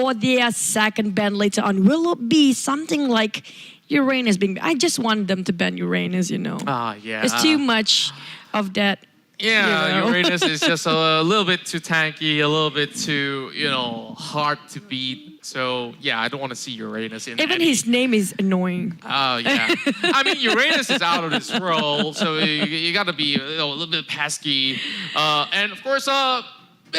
for their second ban later on? Will it be something like Uranus being... I just want them to ban Uranus, Yeah. It's too much of that. Yeah, Uranus is just a little bit too tanky, a little bit too, hard to beat. So, yeah, I don't want to see Uranus in Even his name is annoying. Oh, yeah. I mean, Uranus is out of this world, so you got to be a little bit pesky. And, of course,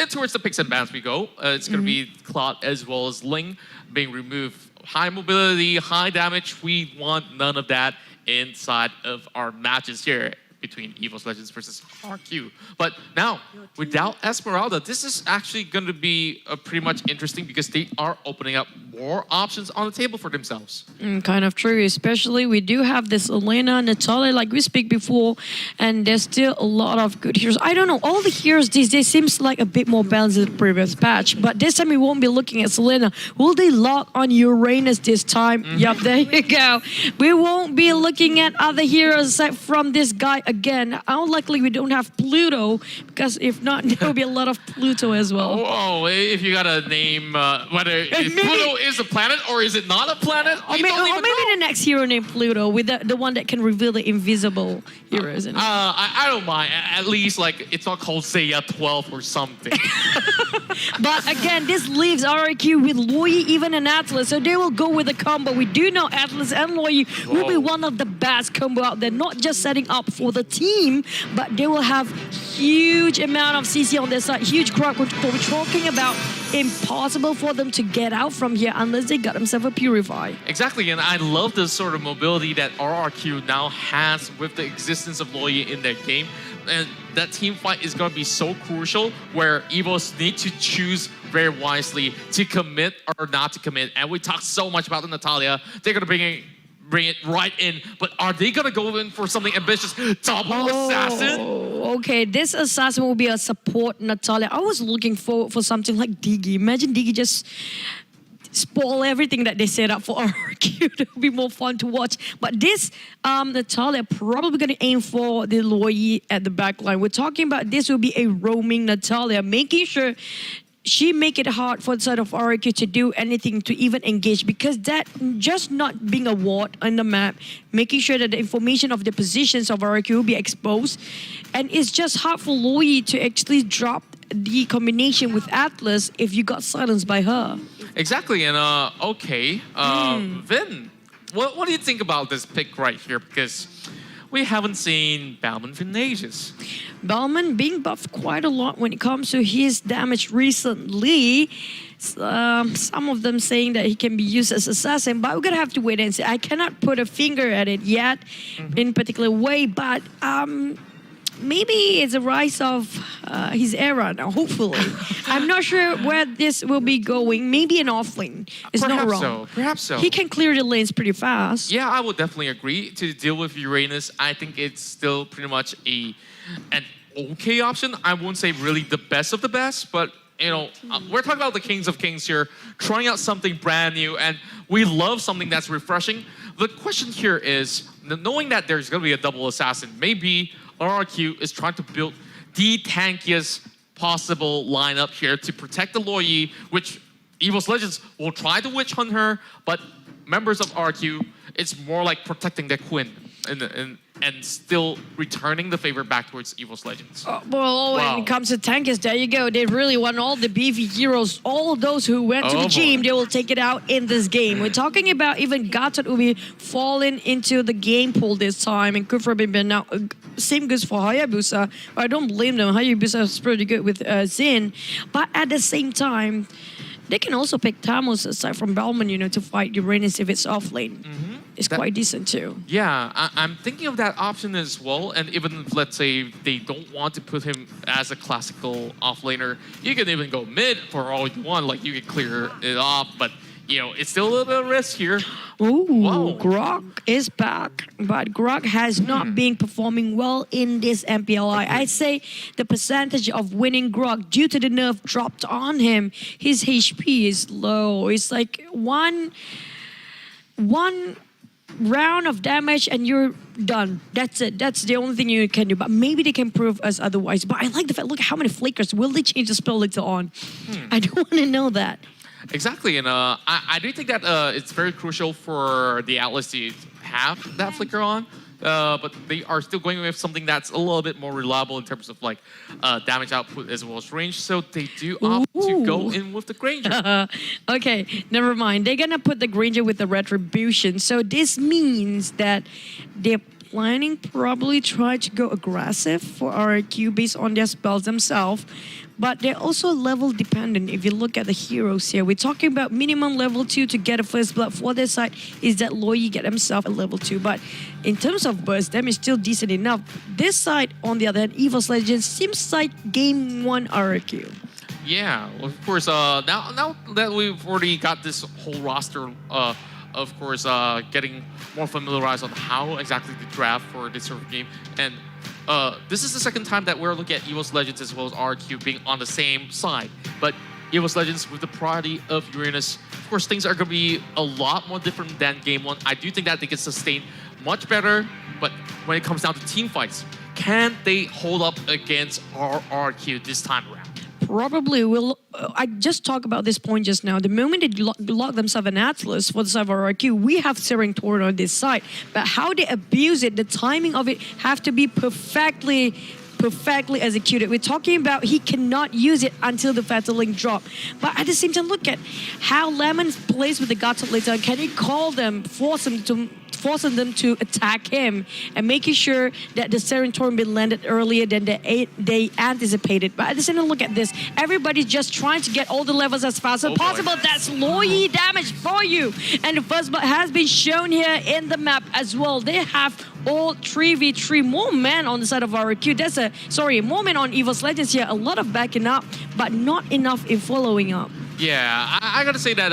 towards the picks and bans we go. It's going to be Cloud as well as Ling being removed. High mobility, high damage. We want none of that inside of our matches here between EVOS Legends versus RRQ. But now, without Esmeralda, this is actually going to be pretty much interesting because they are opening up more options on the table for themselves. Kind of true, especially we do have this Elena, Natalia, like we speak before, and there's still a lot of good heroes. I don't know, all the heroes these days seems like a bit more balanced than the previous patch, but this time we won't be looking at Selena. Will they lock on Uranus this time? Yep, there you go. We won't be looking at other heroes aside from this guy again. Unlikely we don't have Pluto, because if not, there will be a lot of Pluto as well. Oh, if you gotta name whether Pluto is a planet or is it not a planet? Or maybe the next hero named Pluto, with the one that can reveal the invisible heroes. I don't mind. At least like it's not called Seiya 12 or something. But again, this leaves RRQ with Loyi, even and Atlas, so they will go with a combo. We do know Atlas and Loyi will be one of the best combo out there, not just setting up for the team, but they will have huge amount of CC on their side, huge crowd control. We're talking about impossible for them to get out from here unless they got themselves a Purify. Exactly, and I love the sort of mobility that RRQ now has with the existence of Loyi in their game. And that team fight is going to be so crucial where EVOS need to choose very wisely to commit or not to commit. And we talked so much about the Natalia. They're going to bring it right in. But are they going to go in for something ambitious? Double Assassin? Okay, this assassin will be a support Natalia. I was looking for something like Diggy. Imagine Diggy just spoil everything that they set up for RRQ. It will be more fun to watch. But this Natalia probably going to aim for the Loyi at the back line. We're talking about this will be a roaming Natalia, making sure she make it hard for the side of RRQ to do anything to even engage, because that just not being a ward on the map, making sure that the information of the positions of RRQ will be exposed, and it's just hard for Loyi to actually drop the combination with Atlas if you got silenced by her. Exactly, and okay, Vin, what do you think about this pick right here? Because we haven't seen Bauman in ages. Bauman being buffed quite a lot when it comes to his damage recently. Some of them saying that he can be used as assassin, but we're gonna have to wait and see. I cannot put a finger at it yet in particular way, but maybe it's a rise of his era now, hopefully. I'm not sure where this will be going. Maybe an offlane. It's not wrong. Perhaps so. He can clear the lanes pretty fast. Yeah, I would definitely agree. To deal with Uranus, I think it's still pretty much an okay option. I won't say really the best of the best, but we're talking about the Kings of Kings here, trying out something brand new, and we love something that's refreshing. The question here is, knowing that there's going to be a double assassin, maybe RRQ is trying to build the tankiest possible lineup here to protect the Loyi, which EVOS Legends will try to witch hunt her, but members of RRQ, it's more like protecting their queen and still returning the favor back towards EVOS Legends. When it comes to tankers, there you go. They really want all the beefy heroes, all those who went to the gym, they will take it out in this game. We're talking about even Gatot will be falling into the game pool this time, and Kufra been now. Same goes for Hayabusa. I don't blame them. Hayabusa is pretty good with Xin, but at the same time, they can also pick Tamos aside from Bauman, to fight Uranus if it's off lane. It's quite decent too. Yeah, I'm thinking of that option as well. And even if, let's say, they don't want to put him as a classical offlaner, you can even go mid for all you want. Like, you can clear it off, but it's still a little bit of risk here. Ooh, Grok is back, but Grok has not been performing well in this MPLI. I'd say the percentage of winning Grok due to the nerf dropped on him. His HP is low. It's like one round of damage and you're done. That's it. That's the only thing you can do. But maybe they can prove us otherwise. But I like the fact, look at how many flickers. Will they change the spell later on? I don't want to know that. Exactly, and I do think that it's very crucial for the Atlas to have that flicker on. But they are still going with something that's a little bit more reliable in terms of like damage output as well as range. So they do opt to go in with the Granger. Okay, never mind. They're gonna put the Granger with the Retribution. So this means that they're planning probably try to go aggressive for RRQ based on their spells themselves. But they're also level dependent. If you look at the heroes here, we're talking about minimum level 2 to get a first blood. For their side is that Loyi get himself a level 2. But in terms of burst damage, still decent enough. This side, on the other hand, EVOS Legends seems like game 1 RRQ. Yeah, of course. Now that we've already got this whole roster, of course, getting more familiarized on how exactly to draft for this sort of game, and this is the second time that we're looking at EVOS Legends as well as RRQ being on the same side. But EVOS Legends with the priority of Uranus, of course, things are going to be a lot more different than Game 1. I do think that they can sustain much better, but when it comes down to team fights, can they hold up against RRQ this time around? Probably will. I just talked about this point just now. The moment they lock themselves in Atlas for the side of RRQ, we have Searing Torrent on this side. But how they abuse it, the timing of it have to be perfectly executed. We're talking about he cannot use it until the Fatal Link drop. But at the same time, look at how Lemon plays with the guards later. Can he call them, forcing them to attack him and making sure that the Searing Torrent be landed earlier than they anticipated. But at the same time, look at this. Everybody's just trying to get all the levels as fast as possible. That's Loyi damage for you. And the first blood has been shown here in the map as well. They have all 3v3 more men on the side of RRQ. That's more men on EVOS Legends here. A lot of backing up, but not enough in following up. Yeah, I gotta say that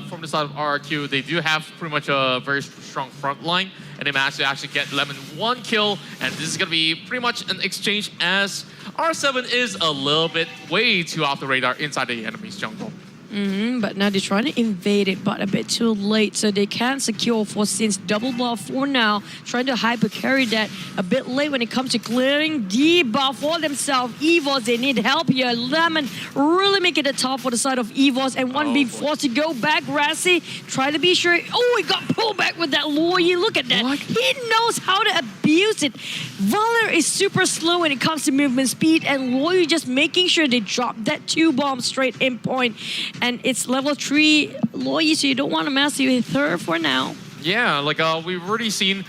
from the side of RRQ, they do have pretty much a very strong front line, and they managed to actually get Lemon 1 kill, and this is gonna be pretty much an exchange as R7 is a little bit way too off the radar inside the enemy's jungle. But now they're trying to invade it, but a bit too late, so they can't secure for since double buff for now. Trying to hyper carry that a bit late when it comes to clearing the buff for themselves. EVOS, they need help here. Lemon really making it tough for the side of EVOS, and one being forced to go back. Rassi try to be sure. Oh, he got pulled back with that Loyi. Look at that. What? He knows how to abuse it. Valor is super slow when it comes to movement speed, and Loyi just making sure they drop that 2 bombs straight in point. And it's level 3 Loyi, so you don't want to mess with her for now. Yeah, like we've already seen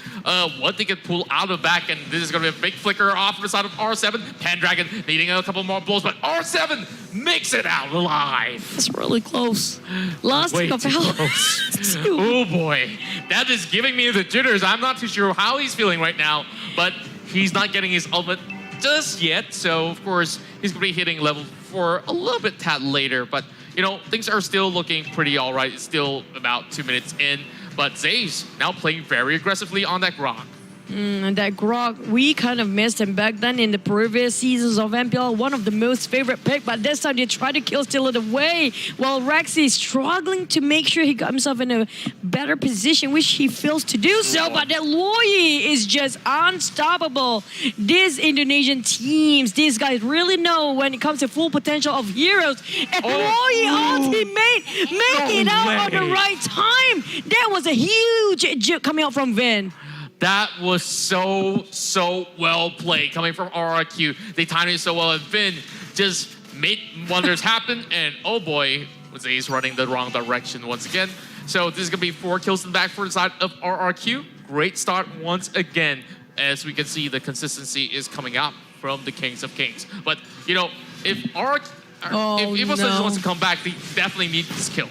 what they can pull out of back, and this is going to be a big flicker off the side of R7. Pendragon needing a couple more blows, but R7 makes it out alive. It's really close. Last Way of too close. Oh boy, that is giving me the jitters. I'm not too sure how he's feeling right now, but he's not getting his ultimate just yet. So of course he's going to be hitting level 4 a little bit tad later, but you know, things are still looking pretty all right. It's still about 2 minutes in, but Zay's now playing very aggressively on that Grok. And that Grok, we kind of missed him back then in the previous seasons of MPL. One of the most favorite pick, but this time they try to steal it away. While Rexy is struggling to make sure he got himself in a better position, which he fails to do so. But that Loyi is just unstoppable. These Indonesian teams, these guys really know when it comes to full potential of heroes. And Loyi ultimate, make it out on the right time. That was a huge jump coming out from Vin. That was so well played coming from RRQ. They timed it so well, and Vin just made wonders happen. And oh boy, Zay's running the wrong direction once again. So this is gonna be 4 kills in the back for the side of RRQ. Great start once again. As we can see, the consistency is coming out from the Kings of Kings. But you know, if EVOS Legends wants to come back, they definitely need this kill.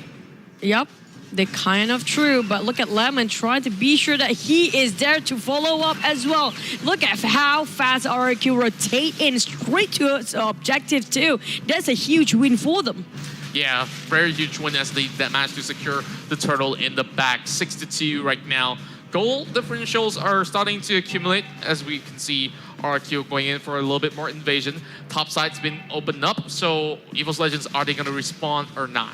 Yep. They're kind of true, but look at Lemon trying to be sure that he is there to follow up as well. Look at how fast RRQ rotate in straight to its objective too. That's a huge win for them. Yeah, very huge win as they managed to secure the turtle in the back. 6-2 right now. Goal differentials are starting to accumulate as we can see RRQ going in for a little bit more invasion. Top side's been opened up, so EVOS Legends, are they going to respond or not?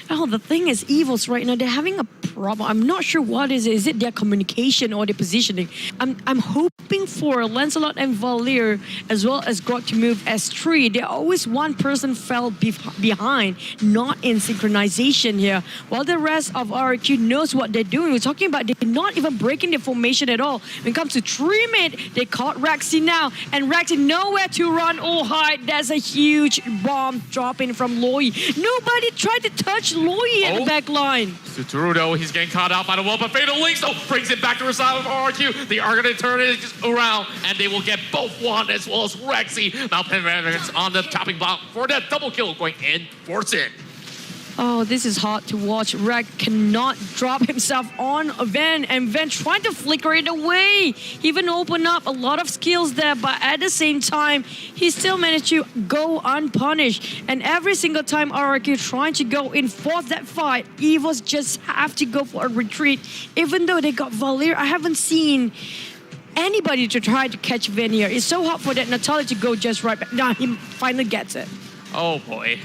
Oh, the thing is, EVOS right now, they're having a problem. I'm not sure what is it. Is it their communication or their positioning? I'm hoping for Lancelot and Valir as well as Grok to move S3. They're always one person fell behind, not in synchronization here. While the rest of RRQ knows what they're doing. We're talking about they're not even breaking their formation at all. When it comes to 3-mid, they caught Rexy now. And Rexy nowhere to run or hide. There's a huge bomb dropping from Loy. Nobody tried to touch Loy at the back line. Tuturudo, he's getting caught out by the wall, but Fatal Links though brings it back to the side of RRQ. They are going to turn it just around, and they will get both one as well as Rexy. Now Pendragon's on the chopping block for that double kill, going in for Sin. Oh, this is hard to watch. Rek cannot drop himself on Van, and Van trying to flicker it away. He even opened up a lot of skills there, but at the same time, he still managed to go unpunished. And every single time RRQ trying to go in for that fight, EVOS just have to go for a retreat. Even though they got Valir, I haven't seen anybody to try to catch Van here. It's so hard for that Natalia to go just right back. Now he finally gets it. Oh boy,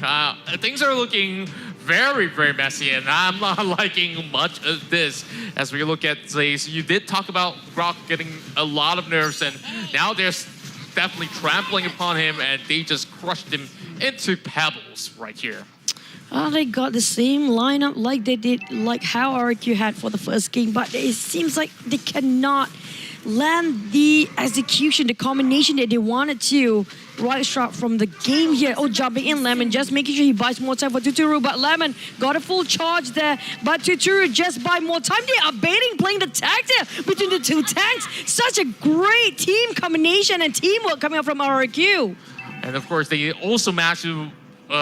things are looking very, very messy, and I'm not liking much of this. As we look at Zaze, you did talk about Grok getting a lot of nerfs, and now they're definitely trampling upon him, and they just crushed him into pebbles right here. They got the same lineup like they did, like how RRQ had for the first game, but it seems like they cannot land the execution, the combination that they wanted to. Right shot from the game here. Oh, jumping in Lemon, just making sure he buys more time for Tuturu, but Lemon got a full charge there. But Tuturu just buy more time. They are baiting, playing the tag there between the two tanks. Such a great team combination and teamwork coming up from RRQ. And of course, they also managed to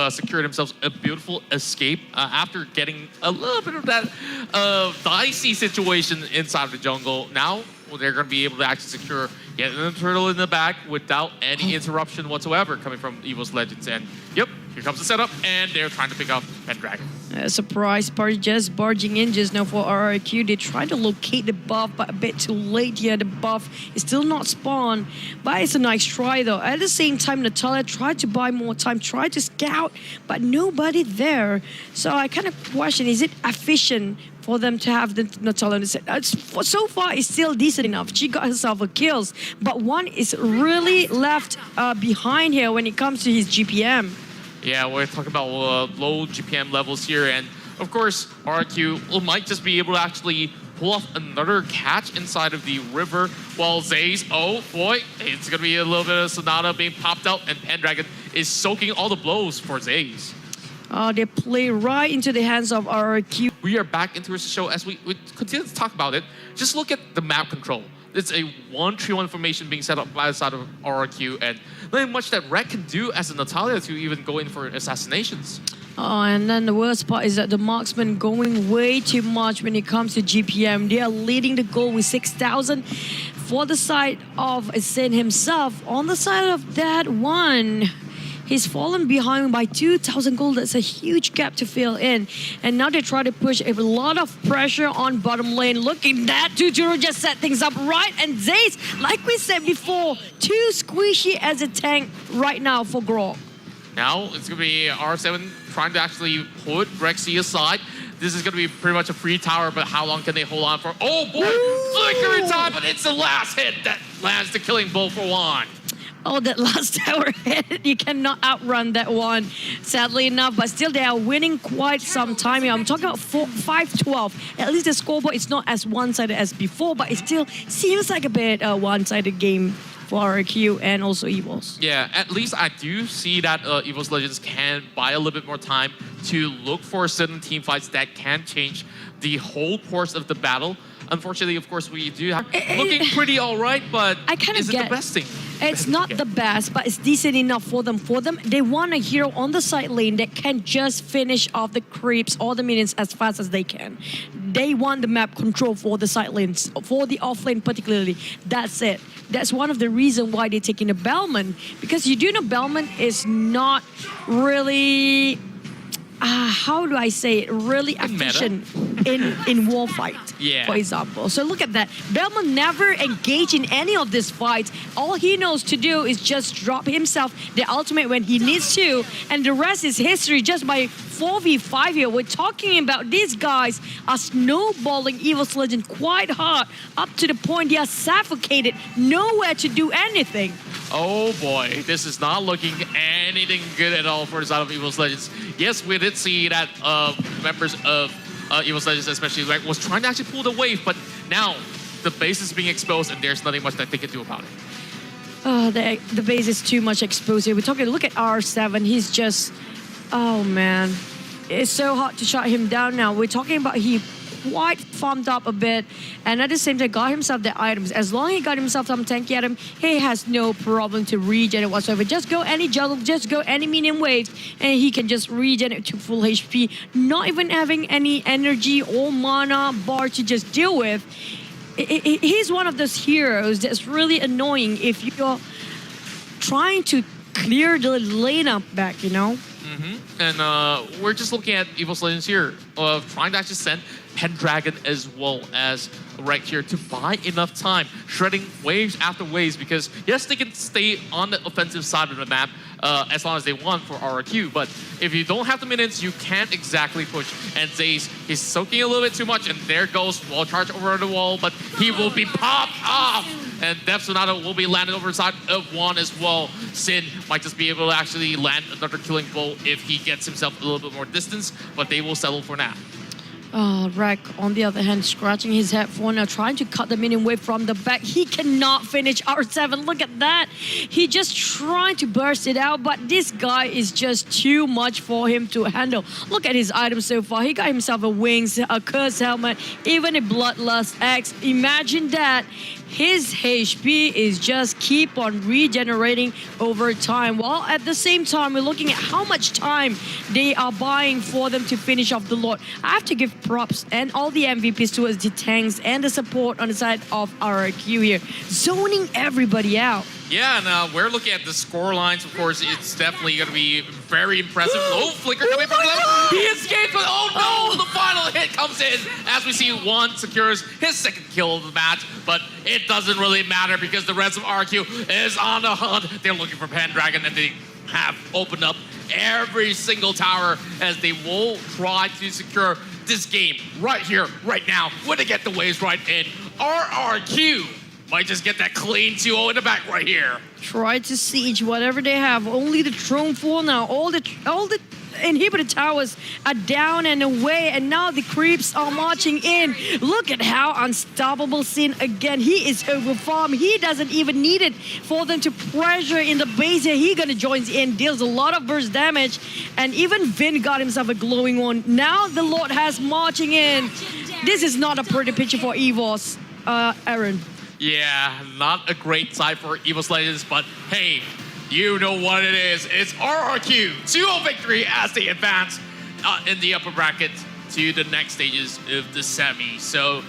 secure themselves a beautiful escape after getting a little bit of that dicey situation inside of the jungle. Now, they're going to be able to actually secure yet another turtle in the back without any interruption whatsoever coming from EVOS Legends. And yep, here comes the setup, and they're trying to pick up Pendragon. Surprise party just barging in just now for RRQ. They try to locate the buff, but a bit too late here. The buff is still not spawned, but it's a nice try though. At the same time, Natalia tried to buy more time, tried to scout, but nobody there. So I kind of question, is it efficient for them to have the Natalia? So far, it's still decent enough. She got herself a kills, but one is really left behind here when it comes to his GPM. Yeah, we're talking about low GPM levels here, and of course, RRQ might just be able to actually pull off another catch inside of the river, while Zaze, oh boy, it's going to be a little bit of Sonata being popped out, and Pendragon is soaking all the blows for Zaze. They play right into the hands of RRQ. We are back into the show as we continue to talk about it. Just look at the map control. It's a 1-3-1 formation being set up by the side of RRQ, and not much that Rek can do as a Natalia to even go in for assassinations. Oh, and then the worst part is that the marksman going way too much when it comes to GPM. They are leading the goal with 6,000 for the side of Sin himself. On the side of that one, he's fallen behind by 2,000 gold. That's a huge gap to fill in. And now they try to push a lot of pressure on bottom lane. Looking that Tuturu just set things up right. And Zaze, like we said before, too squishy as a tank right now for Grok. Now it's going to be R7 trying to actually put Rexy aside. This is going to be pretty much a free tower, but how long can they hold on for? Oh boy, flicker in time, but it's the last hit that lands the killing blow for one. Oh, that last tower hit, you cannot outrun that one, sadly enough. But still, they are winning quite some time here. I'm talking about 5-12. At least the scoreboard is not as one-sided as before, but it still seems like a bit one-sided game for RRQ and also EVOS. Yeah, at least I do see that EVOS Legends can buy a little bit more time to look for certain team fights that can change the whole course of the battle. Unfortunately, of course, we do have looking pretty all right, but is it the best thing? It's not the best, but it's decent enough for them. They want a hero on the side lane that can just finish off the creeps or the minions as fast as they can. They want the map control for the side lanes, for the off lane particularly. That's it. That's one of the reasons why they're taking the Bellman, because you do know Bellman is not really... how do I say it? Really efficient. in war fight, Yeah. for example. So look at that. Belmont never engaged in any of these fights. All he knows to do is just drop himself the ultimate when he needs to, and the rest is history just by 4v5 here. We're talking about these guys are snowballing EVOS Legend quite hard, up to the point they are suffocated, nowhere to do anything. Oh boy, this is not looking anything good at all for the side of EVOS Legends. Yes, we did see that members of EVOS Legends, especially Rek, was trying to actually pull the wave, but now the base is being exposed and there's nothing much that they can do about it. The base is too much exposed here. We're talking, look at R7, he's just, oh man. It's so hard to shut him down now. We're talking about he quite farmed up a bit, and at the same time got himself the items. As long as he got himself some tanky item, he has no problem to regen it whatsoever. Just go any juggle, just go any minion waves, and he can just regen it to full HP, not even having any energy or mana bar to just deal with. He's one of those heroes that's really annoying if you're trying to clear the lane up back, you know? And we're just looking at EVOS Legends here, trying to actually send Pendragon as well as right here to buy enough time, shredding waves after waves, because yes, they can stay on the offensive side of the map as long as they want for RRQ, but if you don't have the minutes, you can't exactly push. And Zaze, he's soaking a little bit too much, and there goes wall charge over the wall, but he will be popped off. And Death Sonata will be landed over the side of Juan as well. Sin might just be able to actually land another killing blow if he gets himself a little bit more distance, but they will settle for now. Rek, on the other hand, scratching his head for now, trying to cut the minion wave from the back. He cannot finish R7. Look at that. He just trying to burst it out, but this guy is just too much for him to handle. Look at his items so far. He got himself a wings, a curse helmet, even a bloodlust axe. Imagine that. His HP is just keep on regenerating over time, while at the same time we're looking at how much time they are buying for them to finish off the Lord. I have to give props and all the MVPs towards the tanks and the support on the side of RRQ here, zoning everybody out. Yeah, and we're looking at the score lines. Of course, it's definitely going to be very impressive. Oh, flicker coming from left. He escaped, but oh no, the final hit comes in as we see Juan secures his second kill of the match. But it doesn't really matter because the rest of RQ is on the hunt. They're looking for Pendragon, and they have opened up every single tower as they will try to secure this game right here, right now, when they get the waves right in. RRQ might just get that clean 2-0 in the back right here. Try to siege whatever they have. Only the throne full now. All the inhibitor towers are down and away, and now the creeps are marching in. Look at how unstoppable Sin again. He is overfarmed. He doesn't even need it for them to pressure in the base here. He gonna join in, deals a lot of burst damage, and even Vin got himself a glowing one. Now the Lord has marching in. This is not a pretty picture for EVOS, Aaron. Yeah, not a great side for EVOS Legends, but hey, you know what it is. It's RRQ 2-0 victory as they advance in the upper bracket to the next stages of the semi. So